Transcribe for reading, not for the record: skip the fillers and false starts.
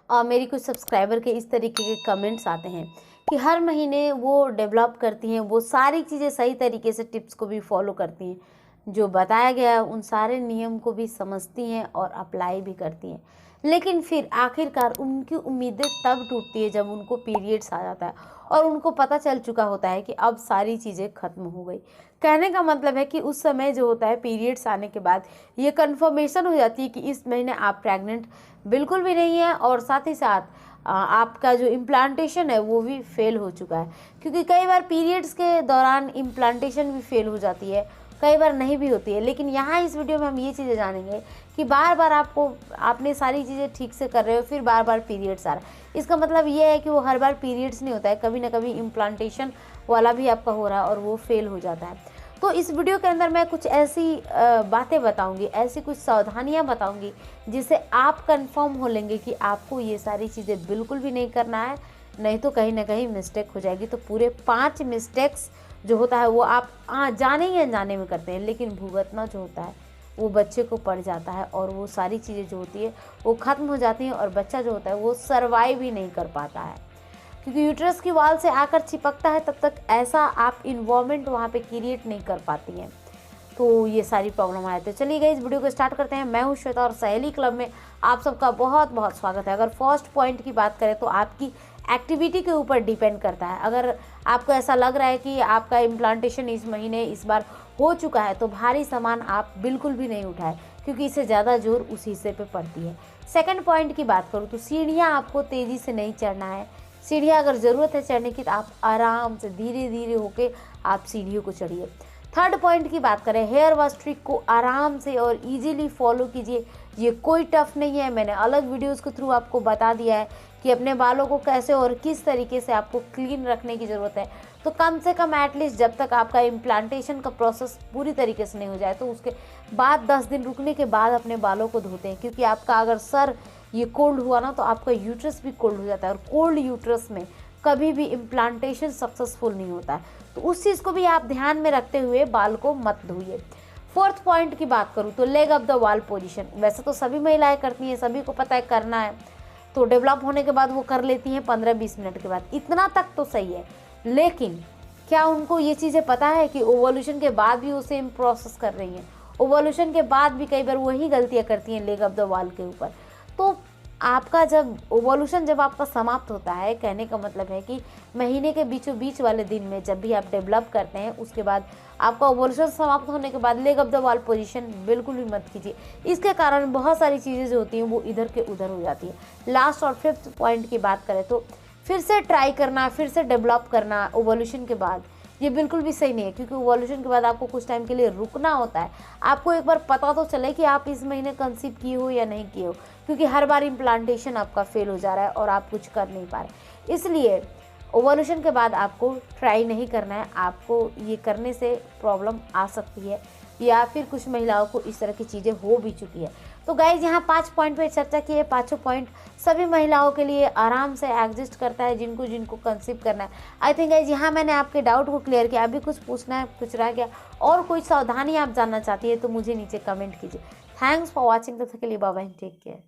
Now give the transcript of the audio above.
मेरी कुछ सब्सक्राइबर के इस तरीके के कमेंट्स आते हैं कि हर महीने वो डेवलप करती हैं, वो सारी चीज़ें सही तरीके से टिप्स को भी फॉलो करती हैं, जो बताया गया है उन सारे नियम को भी समझती हैं और अप्लाई भी करती हैं। लेकिन फिर आखिरकार उनकी उम्मीदें तब टूटती है जब उनको पीरियड्स आ जाता है और उनको पता चल चुका होता है कि अब सारी चीज़ें ख़त्म हो गई। कहने का मतलब है कि उस समय जो होता है पीरियड्स आने के बाद ये कन्फर्मेशन हो जाती है कि इस महीने आप प्रेग्नेंट बिल्कुल भी नहीं है और साथ ही साथ आपका जो इम्प्लांटेशन है वो भी फेल हो चुका है। क्योंकि कई बार पीरियड्स के दौरान इम्प्लांटेशन भी फेल हो जाती है, कई बार नहीं भी होती है। लेकिन यहाँ इस वीडियो में हम ये चीज़ें जानेंगे कि बार बार आपने सारी चीज़ें ठीक से कर रहे हो, फिर बार बार पीरियड्स आ रहा है। इसका मतलब ये है कि वो हर बार पीरियड्स नहीं होता है, कभी ना कभी इम्प्लांटेशन वाला भी आपका हो रहा है और वो फेल हो जाता है। तो इस वीडियो के अंदर मैं कुछ ऐसी बातें बताऊंगी, ऐसी कुछ सावधानियां बताऊंगी जिससे आप कंफर्म हो लेंगे कि आपको ये सारी चीज़ें बिल्कुल भी नहीं करना है, नहीं तो कहीं ना कहीं मिस्टेक हो जाएगी। तो पूरे 5 मिस्टेक्स जो होता है वो आप जाने या अनजाने में करते हैं, लेकिन भुगतना जो होता है वो बच्चे को पड़ जाता है और वो सारी चीज़ें जो होती है वो ख़त्म हो जाती हैं और बच्चा जो होता है वो सर्वाइव ही नहीं कर पाता है। क्योंकि यूट्रस की वॉल से आकर चिपकता है तब तक ऐसा आप इन्वायरमेंट वहाँ पे क्रिएट नहीं कर पाती हैं, तो ये सारी प्रॉब्लम आए। तो चलिए गाइस वीडियो को स्टार्ट करते हैं। मैं हूँ श्वेता और सहेली क्लब में आप सबका बहुत बहुत स्वागत है। अगर फर्स्ट पॉइंट की बात करें तो आपकी एक्टिविटी के ऊपर डिपेंड करता है। अगर आपको ऐसा लग रहा है कि आपका इम्प्लांटेशन इस महीने इस बार हो चुका है तो भारी सामान आप बिल्कुल भी नहीं उठाए, क्योंकि इससे ज़्यादा जोर उस हिस्से पे पड़ती है। सेकंड पॉइंट की बात करूँ तो सीढ़ियाँ आपको तेज़ी से नहीं चढ़ना है। सीढ़ियाँ अगर ज़रूरत है चढ़ने की तो आप आराम से धीरे धीरे होके आप सीढ़ियों को चढ़िए। थर्ड पॉइंट की बात करें, हेयर वॉश ट्रिक को आराम से और इजीली फॉलो कीजिए। ये कोई टफ नहीं है, मैंने अलग वीडियोस के थ्रू आपको बता दिया है कि अपने बालों को कैसे और किस तरीके से आपको क्लीन रखने की ज़रूरत है। तो कम से कम एटलीस्ट जब तक आपका इम्प्लांटेशन का प्रोसेस पूरी तरीके से नहीं हो जाए तो उसके बाद 10 दिन रुकने के बाद अपने बालों को धोते हैं। क्योंकि आपका अगर सर ये कोल्ड हुआ ना तो आपका यूट्रस भी कोल्ड हो जाता है और कोल्ड यूट्रस में कभी भी इम्प्लांटेशन सक्सेसफुल नहीं होता है। तो उस चीज़ को भी आप ध्यान में रखते हुए बाल को मत धोइए। फोर्थ पॉइंट की बात करूँ तो leg up the wall position. वैसे तो सभी महिलाएं करती हैं, सभी को पता है करना है, तो डेवलप होने के बाद वो कर लेती हैं 15-20 मिनट के बाद, इतना तक तो सही है। लेकिन क्या उनको ये चीज़ें पता है कि ओवल्यूशन के बाद भी वो सेम प्रोसेस कर रही हैं? ओवल्यूशन के बाद भी कई बार वही गलतियाँ करती हैं लेग अप द वॉल के ऊपर। तो आपका जब ओवल्यूशन जब आपका समाप्त होता है, कहने का मतलब है कि महीने के बीचों बीच वाले दिन में जब भी आप डेवलप करते हैं उसके बाद आपका ओवल्यूशन समाप्त होने के बाद leg up the wall position बिल्कुल भी मत कीजिए। इसके कारण बहुत सारी चीज़ें जो होती हैं वो इधर के उधर हो जाती है। लास्ट और फिफ्थ पॉइंट की बात करें तो फिर से ट्राई करना, फिर से डेवलप करना ओवल्यूशन के बाद, ये बिल्कुल भी सही नहीं है। क्योंकि ओवल्यूशन के बाद आपको कुछ टाइम के लिए रुकना होता है। आपको एक बार पता तो चले कि आप इस महीने कंसीव किए हो या नहीं किए हो, क्योंकि हर बार इम्प्लांटेशन आपका फेल हो जा रहा है और आप कुछ कर नहीं पा रहे। इसलिए ओवल्यूशन के बाद आपको ट्राई नहीं करना है। आपको ये करने से प्रॉब्लम आ सकती है या फिर कुछ महिलाओं को इस तरह की चीज़ें हो भी चुकी है। तो गाइज यहाँ 5 पॉइंट पे चर्चा की है। 5 पॉइंट सभी महिलाओं के लिए आराम से एग्जिस्ट करता है जिनको जिनको कंसीव करना है। आई थिंक गाइज यहाँ मैंने आपके डाउट को क्लियर किया। अभी कुछ पूछना है, कुछ रह गया और कोई सावधानी आप जानना चाहती है तो मुझे नीचे कमेंट कीजिए। Thanks for watching. तब तक के लिए बाय बाय, टेक केयर।